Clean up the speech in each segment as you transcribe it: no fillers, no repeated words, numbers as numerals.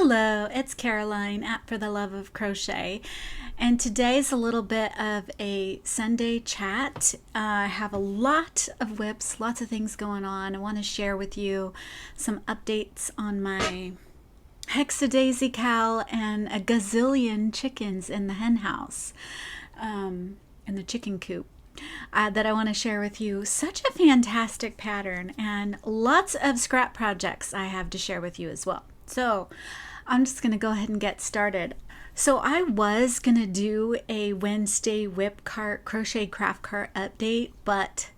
Hello, it's Caroline at For the Love of Crochet, and today's a little bit of a Sunday chat. I have a lot of WIPS, lots of things going on. I want to share with you some updates on my hexadaisycal and a gazillion chickens in the hen house, in the chicken coop. That I want to share with you. Such a fantastic pattern and lots of scrap projects I have to share with you as well. So I'm just going to go ahead and get started. So I was going to do a Wednesday whip cart crochet craft cart update, but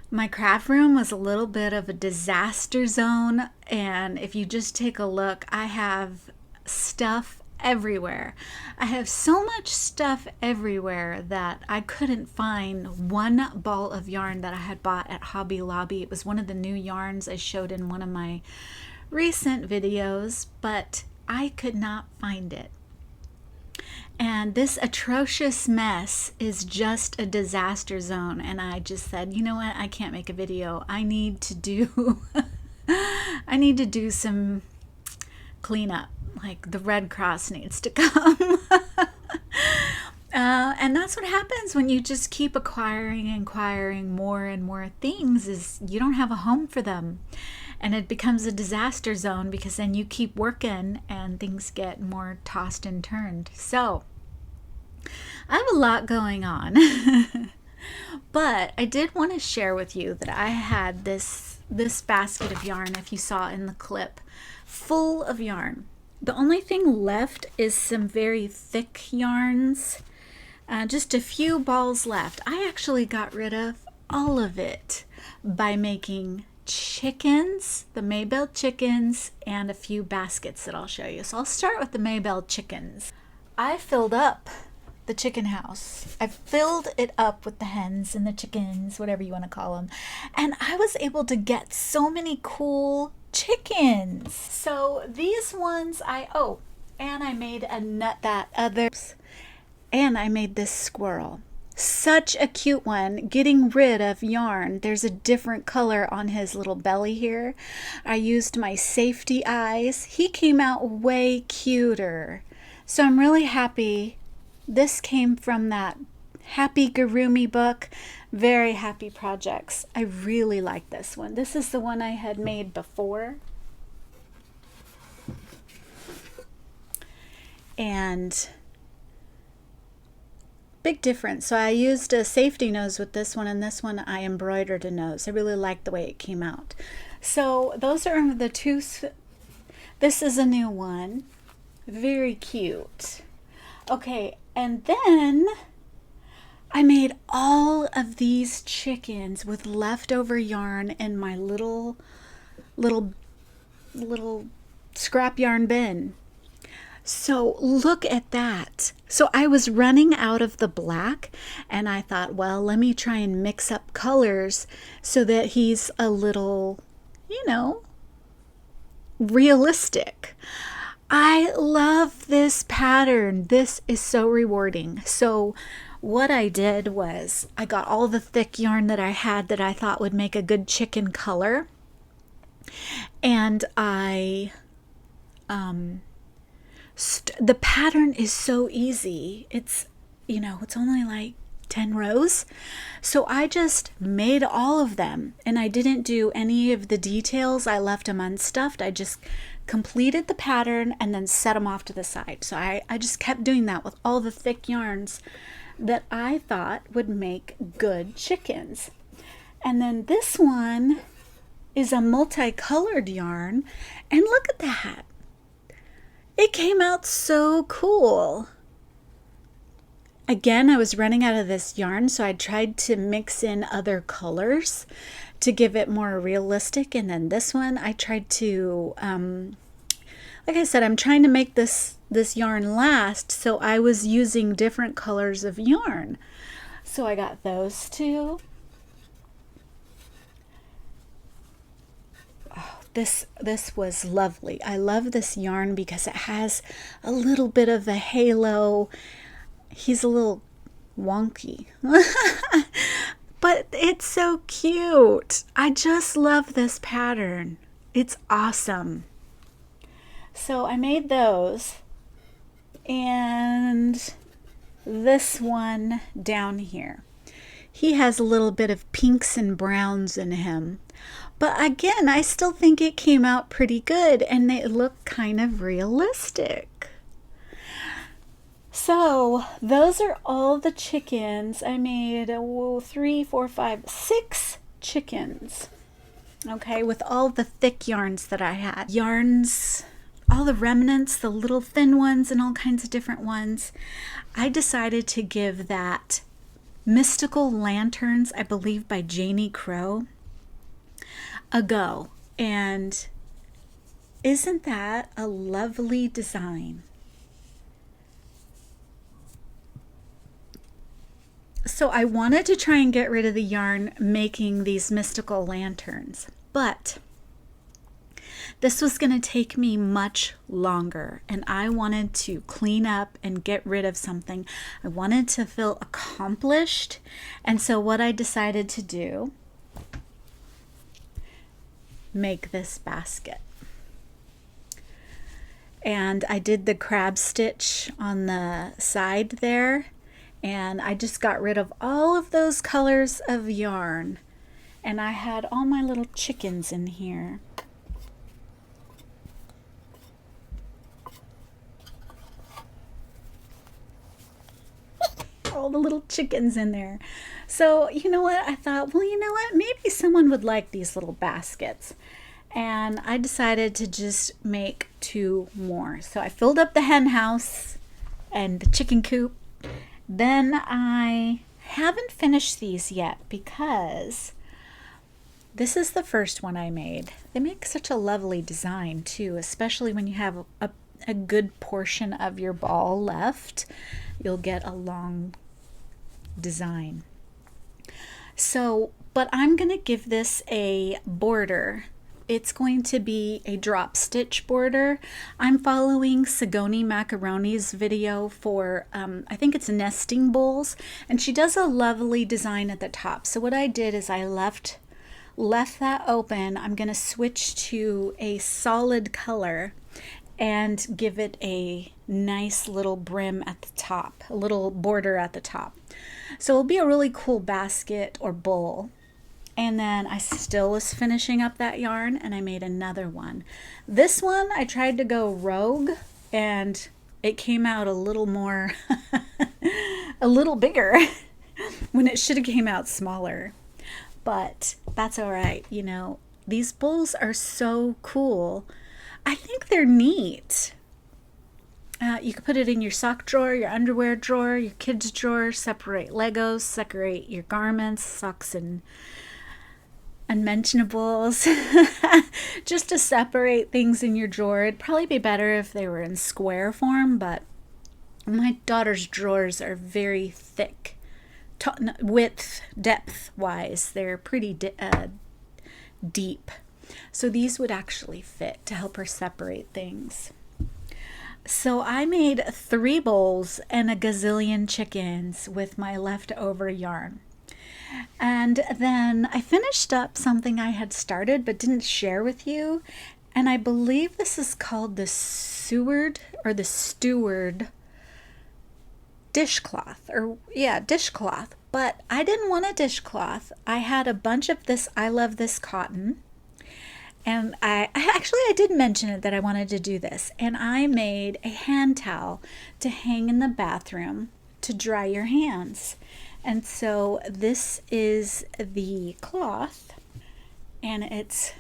my craft room was a little bit of a disaster zone, and if you just take a look, I have stuff everywhere. I have so much stuff everywhere that I couldn't find one ball of yarn that I had bought at Hobby Lobby. It was one of the new yarns I showed in one of my recent videos, but I could not find it. And this atrocious mess is just a disaster zone, and I just said, you know what, I can't make a video. I need to do I need to do some cleanup. Like the Red Cross needs to come. And that's what happens when you just keep acquiring more and more things, is you don't have a home for them. And it becomes a disaster zone because then you keep working and things get more tossed and turned. So I have a lot going on. But I did want to share with you that I had this basket of yarn, if you saw in the clip, full of yarn. The only thing left is some very thick yarns, just a few balls left. I actually got rid of all of it by making chickens, the Maybell Chickens, and a few baskets that I'll show you. So I'll start with the Maybell Chickens. I filled up the chicken house. I filled it up with the hens and the chickens, whatever you want to call them. And I was able to get so many cool chickens. So these ones and I made and I made this squirrel. Such a cute one. Getting rid of yarn. There's a different color on his little belly here. I used my safety eyes. He came out way cuter. So I'm really happy. This came from that Happy GURUMI book. Very happy projects. I really like this one. This is the one I had made before. And big difference. So I used a safety nose with this one, and this one I embroidered a nose. I really liked the way it came out. So those are the two. This is a new one. Very cute. Okay, and then I made all of these chickens with leftover yarn in my little scrap yarn bin. So look at that. So I was running out of the black, and I thought, well, let me try and mix up colors so that he's a little, realistic. I love this pattern. This is so rewarding. So what I did was I got all the thick yarn that I had that I thought would make a good chicken color, and the pattern is so easy. It's only like 10 rows. So I just made all of them, and I didn't do any of the details. I left them unstuffed. I just completed the pattern and then set them off to the side. So I just kept doing that with all the thick yarns that I thought would make good chickens. And then this one is a multicolored yarn, and look at that. It came out so cool. Again, I was running out of this yarn, so I tried to mix in other colors to give it more realistic. And then this one, I tried to, like I said, I'm trying to make this yarn last, so I was using different colors of yarn. So I got those two. This was lovely. I love this yarn because it has a little bit of a halo. He's a little wonky, but it's so cute. I just love this pattern. It's awesome. So I made those, and this one down here. He has a little bit of pinks and browns in him. But again, I still think it came out pretty good, and they look kind of realistic. So those are all the chickens. I made 3, 4, 5, 6 chickens. Okay, with all the thick yarns that I had. Yarns, all the remnants, the little thin ones and all kinds of different ones. I decided to give that Mystical Lanterns, I believe by Janie Crow, a go. And isn't that a lovely design? So I wanted to try and get rid of the yarn making these mystical lanterns, but this was going to take me much longer, and I wanted to clean up and get rid of something. I wanted to feel accomplished, and so what I decided to do, make this basket. And I did the crab stitch on the side there, and I just got rid of all of those colors of yarn, and I had all my little chickens in here. All the little chickens in there. So you know what, I thought, well, you know what, maybe someone would like these little baskets, and I decided to just make 2 more. So I filled up the hen house and the chicken coop. Then I haven't finished these yet because this is the first one I made. They make such a lovely design too, especially when you have a good portion of your ball left. You'll get a long design. So, but I'm going to give this a border. It's going to be a drop stitch border. I'm following Sigoni Macaroni's video for, I think it's nesting bowls, and she does a lovely design at the top. So what I did is I left that open. I'm going to switch to a solid color and give it a nice little brim at the top, a little border at the top. So it'll be a really cool basket or bowl. And then I still was finishing up that yarn, and I made another one. This one I tried to go rogue, and it came out a little more, a little bigger when it should have came out smaller. But that's all right. You know, these bowls are so cool. I think they're neat. You could put it in your sock drawer, your underwear drawer, your kids' drawer, separate Legos, separate your garments, socks and unmentionables, just to separate things in your drawer. It'd probably be better if they were in square form, but my daughter's drawers are very thick, width, depth wise. They're pretty deep. So these would actually fit to help her separate things. So I made 3 bowls and a gazillion chickens with my leftover yarn. And then I finished up something I had started but didn't share with you. And I believe this is called the Seward or the Steward Dishcloth, or yeah, dishcloth. But I didn't want a dishcloth. I had a bunch of this I Love This cotton. And I did mention it that I wanted to do this. And I made a hand towel to hang in the bathroom to dry your hands. And so this is the cloth, and it's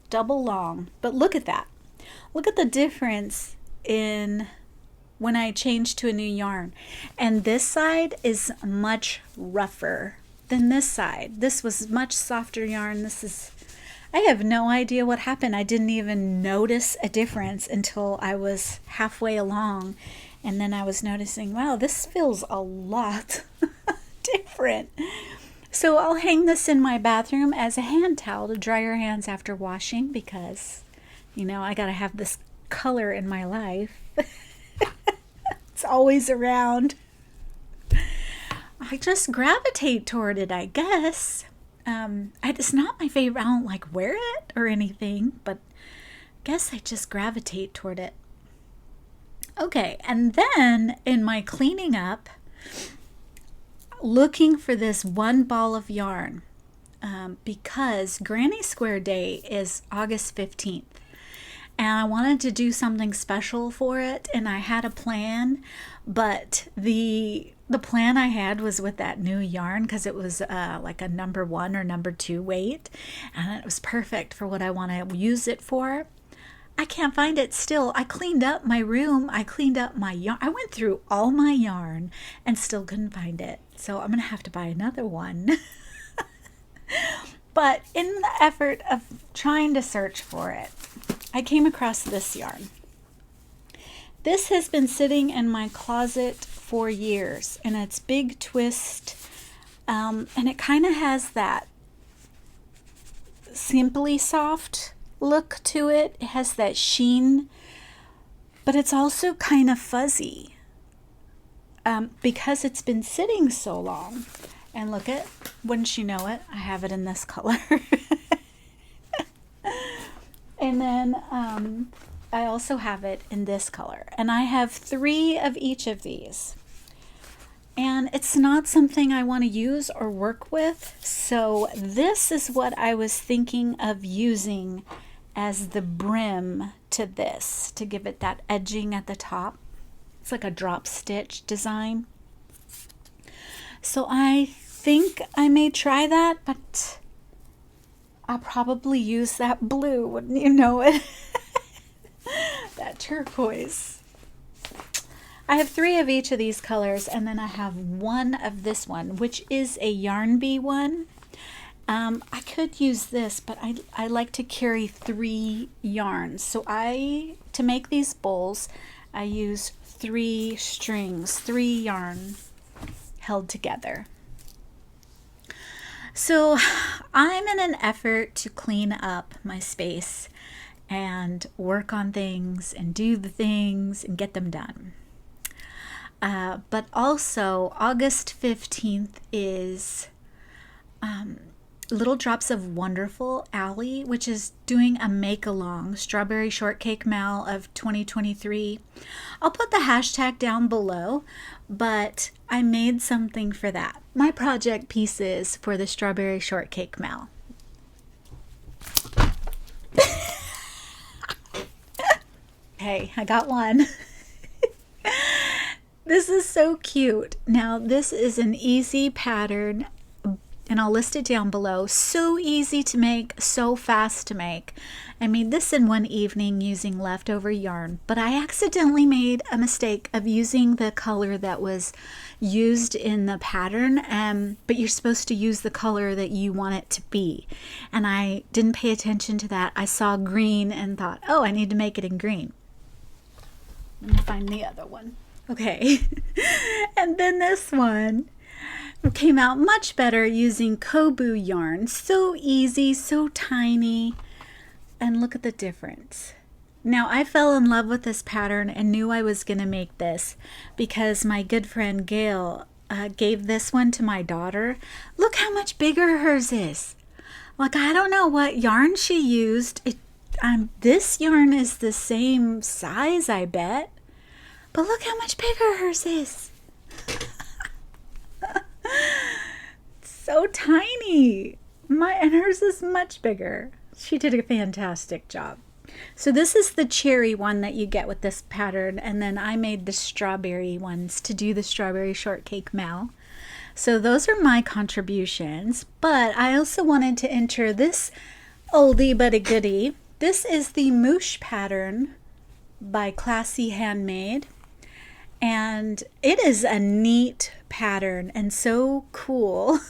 double long. But look at that. Look at the difference in when I changed to a new yarn. And this side is much rougher than this side. This was much softer yarn. I have no idea what happened. I didn't even notice a difference until I was halfway along. And then I was noticing, wow, this feels a lot different. So I'll hang this in my bathroom as a hand towel to dry your hands after washing because, you know, I got to have this color in my life. It's always around. I just gravitate toward it, I guess. It's not my favorite. I don't like wear it or anything, but guess I just gravitate toward it. Okay, and then in my cleaning up, looking for this one ball of yarn, because Granny Square Day is August 15th. And I wanted to do something special for it, and I had a plan, but the plan I had was with that new yarn, because it was like a number 1 or number 2 weight, and it was perfect for what I want to use it for. I can't find it still. I cleaned up my room. I cleaned up my yarn. I went through all my yarn and still couldn't find it. So I'm going to have to buy another one. But in the effort of trying to search for it, I came across this yarn. This has been sitting in my closet for years, and it's big twist, and it kind of has that simply soft look to it. It has that sheen, but it's also kind of fuzzy because it's been sitting so long. And look at, wouldn't you know it, I have it in this color. And then I also have it in this color. And I have 3 of each of these. And it's not something I want to use or work with. So this is what I was thinking of using as the brim to this, to give it that edging at the top. It's like a drop stitch design. So I think I may try that, but I'll probably use that blue, wouldn't you know it? That turquoise. I have 3 of each of these colors, and then I have 1 of this one, which is a yarn bee one. I could use this, but I like to carry 3 yarns. So to make these bowls, I use 3 strings, 3 yarn held together. So I'm in an effort to clean up my space and work on things and do the things and get them done. But also August 15th is Little Drops of Wonderful Allie, which is doing a make-along, Strawberry Shortcake Mal of 2023. I'll put the hashtag down below, but I made something for that. My project pieces for the Strawberry Shortcake Mal. Hey, I got one. This is so cute. Now, this is an easy pattern, and I'll list it down below. So easy to make, so fast to make. I made this in one evening using leftover yarn, but I accidentally made a mistake of using the color that was used in the pattern, but you're supposed to use the color that you want it to be. And I didn't pay attention to that. I saw green and thought, oh, I need to make it in green. Let me find the other one. Okay. And then this one came out much better using Kobu yarn. So easy, so tiny, and look at the difference. Now, I fell in love with this pattern and knew I was going to make this because my good friend Gail gave this one to my daughter. Look how much bigger hers is. Like, I don't know what yarn she used. This yarn is the same size, I bet. But look how much bigger hers is. So tiny. And hers is much bigger. She did a fantastic job. So this is the cherry one that you get with this pattern, and then I made the strawberry ones to do the Strawberry Shortcake Mal. So those are my contributions, but I also wanted to enter this oldie but a goodie. This is the Moosh pattern by Classy Handmade, and it is a neat pattern and so cool.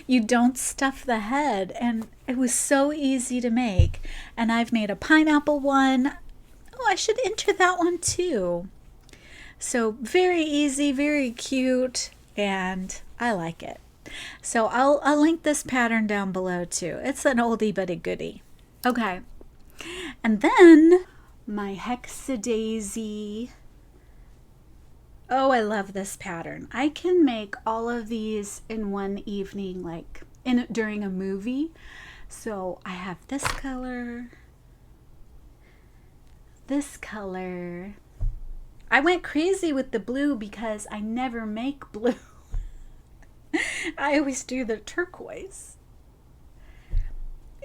You don't stuff the head, and it was so easy to make. And I've made a pineapple one. Oh, I should enter that one too. So very easy, very cute, and I like it. So I'll link this pattern down below too. It's an oldie but a goodie. Okay, and then my Hexadaisy. Oh, I love this pattern. I can make all of these in one evening, like during a movie. So I have this color. I went crazy with the blue because I never make blue. I always do the turquoise.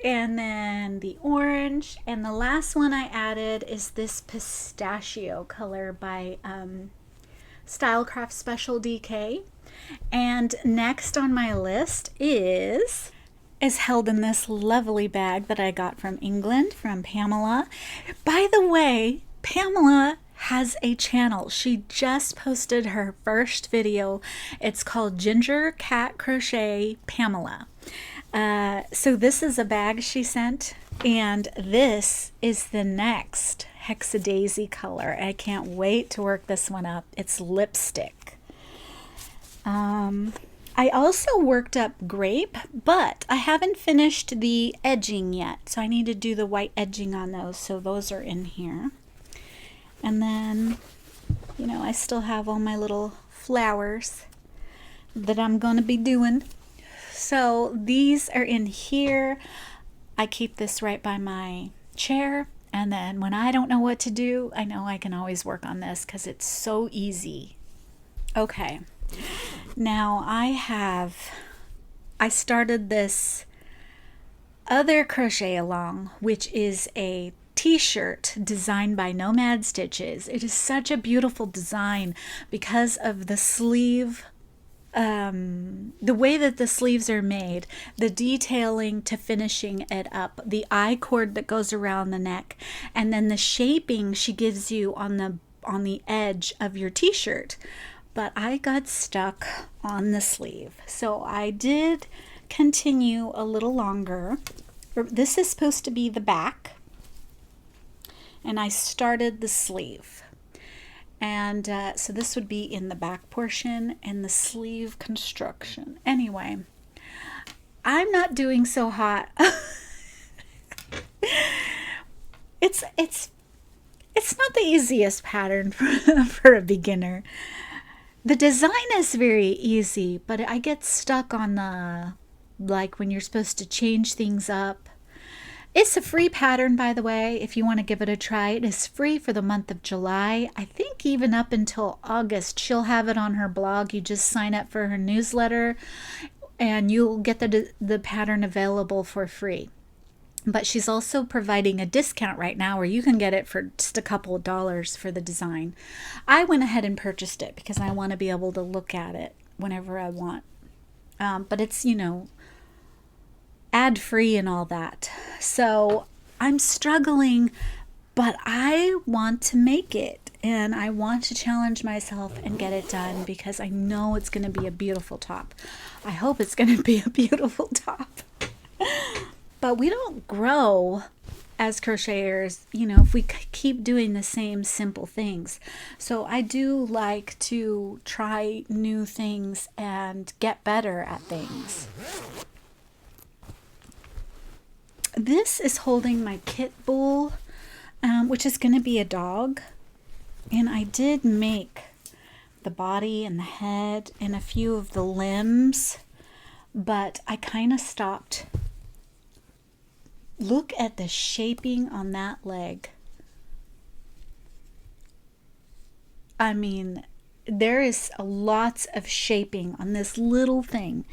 And then the orange. And the last one I added is this pistachio color by Stylecraft Special DK. And next on my list is held in this lovely bag that I got from England from Pamela. By the way, Pamela has a channel. She just posted her first video. It's called Ginger Cat Crochet Pamela. So this is a bag she sent, and this is the next Hexadaisy color. I can't wait to work this one up. It's lipstick. I also worked up grape, but I haven't finished the edging yet, so I need to do the white edging on those, so those are in here. And then, you know, I still have all my little flowers that I'm going to be doing. So these are in here. I keep this right by my chair, and then when I don't know what to do, I know I can always work on this because it's so easy. Okay. Now I started this other crochet along, which is a t-shirt designed by Nomad Stitches. It is such a beautiful design because of the sleeve, the way that the sleeves are made, the detailing to finishing it up, the I-cord that goes around the neck, and then the shaping she gives you on the edge of your t-shirt. But I got stuck on the sleeve, so I did continue a little longer. This is supposed to be the back, and I started the sleeve, and so this would be in the back portion and the sleeve construction. Anyway, I'm not doing so hot. It's not the easiest pattern for a beginner. The design is very easy, but I get stuck on the, like, when you're supposed to change things up. It's a free pattern, by the way, if you want to give it a try. It is free for the month of July. I think even up until August. She'll have it on her blog. You just sign up for her newsletter, and you'll get the pattern available for free. But she's also providing a discount right now where you can get it for just a couple of dollars for the design. I went ahead and purchased it because I want to be able to look at it whenever I want. But it's, you know, ad-free and all that. So I'm struggling, but I want to make it. And I want to challenge myself and get it done because I know it's going to be a beautiful top. I hope it's going to be a beautiful top. But we don't grow as crocheters, you know, if we keep doing the same simple things. So I do like to try new things and get better at things. This is holding my kit bowl, which is going to be a dog. And I did make the body and the head and a few of the limbs, but I kind of stopped. Look at the shaping on that leg. I mean, there is lots of shaping on this little thing,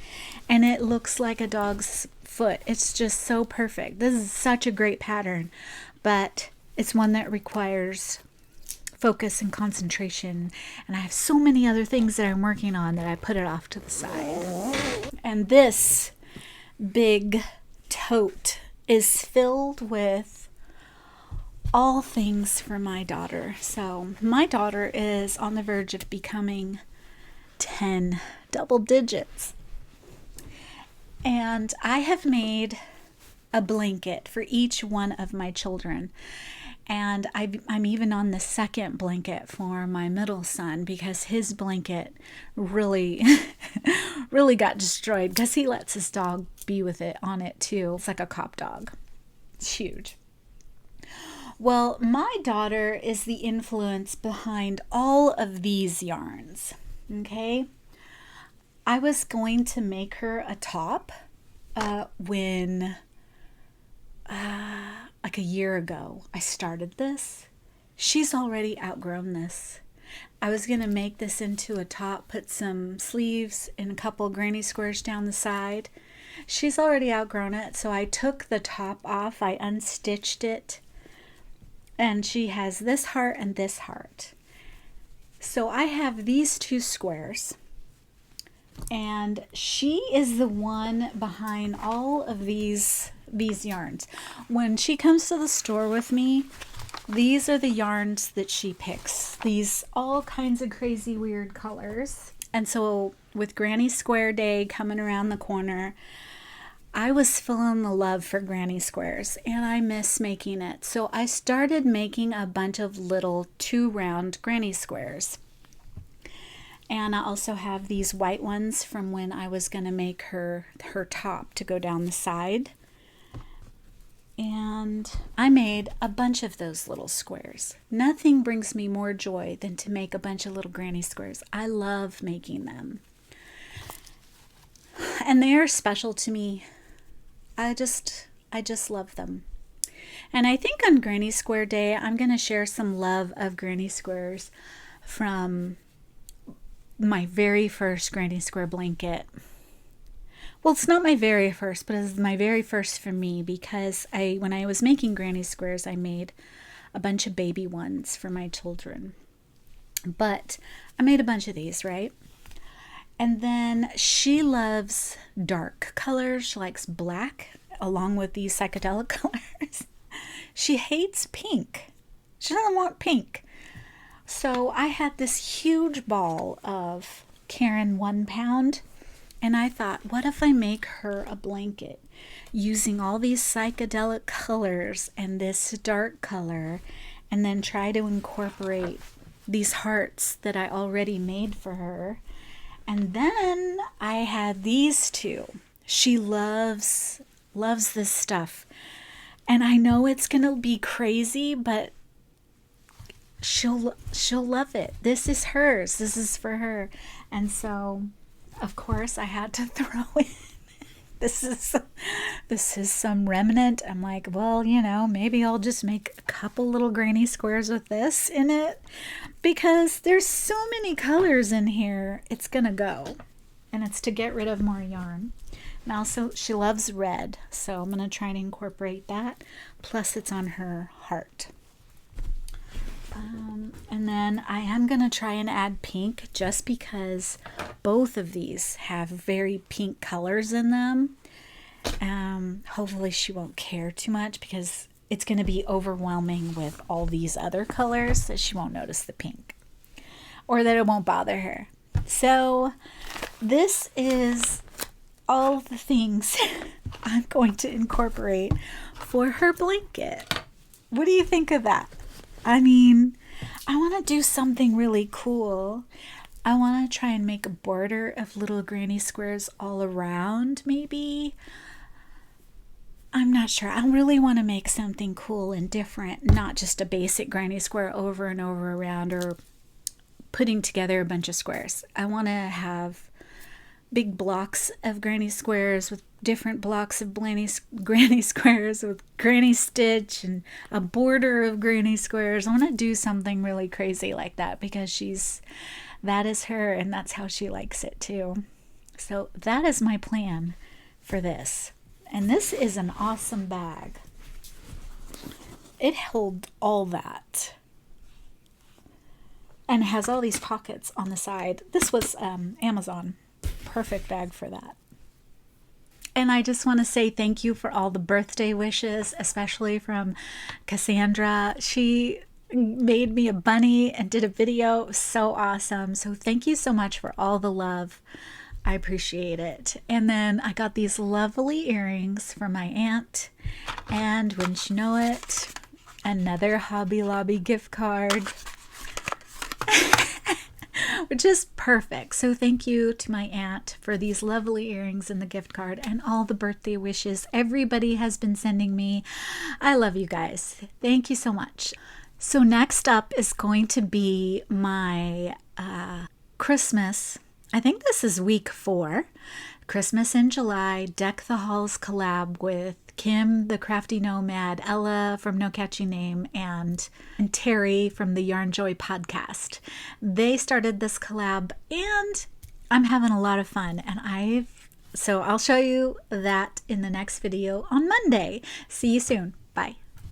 and it looks like a dog's foot. It's just so perfect. This is such a great pattern, but it's one that requires focus and concentration, and I have so many other things that I'm working on that I put it off to the side. And this big tote is filled with all things for my daughter. So my daughter is on the verge of becoming 10, double digits. And I have made a blanket for each one of my children. And I'm even on the second blanket for my middle son because his blanket really, really got destroyed because he lets his dog be with it on it too. It's like a cop dog. It's huge. Well, my daughter is the influence behind all of these yarns. Okay. I was going to make her a top when like a year ago, I started this. She's already outgrown this. I was going to make this into a top, put some sleeves and a couple granny squares down the side. She's already outgrown it, so I took the top off, I unstitched it, and she has this heart and this heart. So I have these two squares, and she is the one behind all of these yarns. When she comes to the store with me, these are the yarns that she picks. These all kinds of crazy weird colors. And so with Granny Square Day coming around the corner, I was feeling the love for granny squares, and I miss making it. So I started making a bunch of little 2 round granny squares. And I also have these white ones from when I was going to make her top to go down the side. And I made a bunch of those little squares. Nothing brings me more joy than to make a bunch of little granny squares. I love making them. And they are special to me. I just love them. And I think on Granny Square Day, I'm going to share some love of granny squares from my very first granny square blanket. Well, it's not my very first, but it's my very first for me, because when I was making granny squares, I made a bunch of baby ones for my children. But I made a bunch of these, right? And then she loves dark colors. She likes black along with these psychedelic colors. She hates pink. She doesn't want pink. So I had this huge ball of Caron 1 pound. And I thought, what if I make her a blanket using all these psychedelic colors and this dark color, and then try to incorporate these hearts that I already made for her. And then I had these two. She loves this stuff. And I know it's going to be crazy, but she'll love it. This is hers. This is for her. And so, of course, I had to throw in this is some remnant. I'm like, well, maybe I'll just make a couple little granny squares with this in it, because there's so many colors in here. It's gonna go, and it's to get rid of more yarn. And also, she loves red, so I'm gonna try and incorporate that. Plus, it's on her heart. And then I am going to try and add pink, just because both of these have very pink colors in them. Hopefully she won't care too much, because it's going to be overwhelming with all these other colors that she won't notice the pink, or that it won't bother her. So this is all the things I'm going to incorporate for her blanket. What do you think of that? I mean, I want to do something really cool. I want to try and make a border of little granny squares all around, maybe. I'm not sure. I really want to make something cool and different, not just a basic granny square over and over around, or putting together a bunch of squares. I want to have big blocks of granny squares with different blocks of granny squares with granny stitch and a border of granny squares. I want to do something really crazy like that, because that is her, and that's how she likes it too. So that is my plan for this. And this is an awesome bag. It held all that, and has all these pockets on the side. This was Amazon. Perfect bag for that. And I just want to say thank you for all the birthday wishes, especially from Cassandra. She made me a bunny and did a video. It was so awesome. So thank you so much for all the love. I appreciate it. And then I got these lovely earrings from my aunt. And wouldn't you know it, another Hobby Lobby gift card. Which is perfect. So thank you to my aunt for these lovely earrings and the gift card and all the birthday wishes everybody has been sending me. I love you guys. Thank you so much. So next up is going to be my Christmas. I think this is week 4. Christmas in July, Deck the Halls collab with Kim, the Crafty Nomad, Ella from No Catchy Name, and Terry from the Yarn Joy podcast. They started this collab and I'm having a lot of fun, and so I'll show you that in the next video on Monday. See you soon. Bye.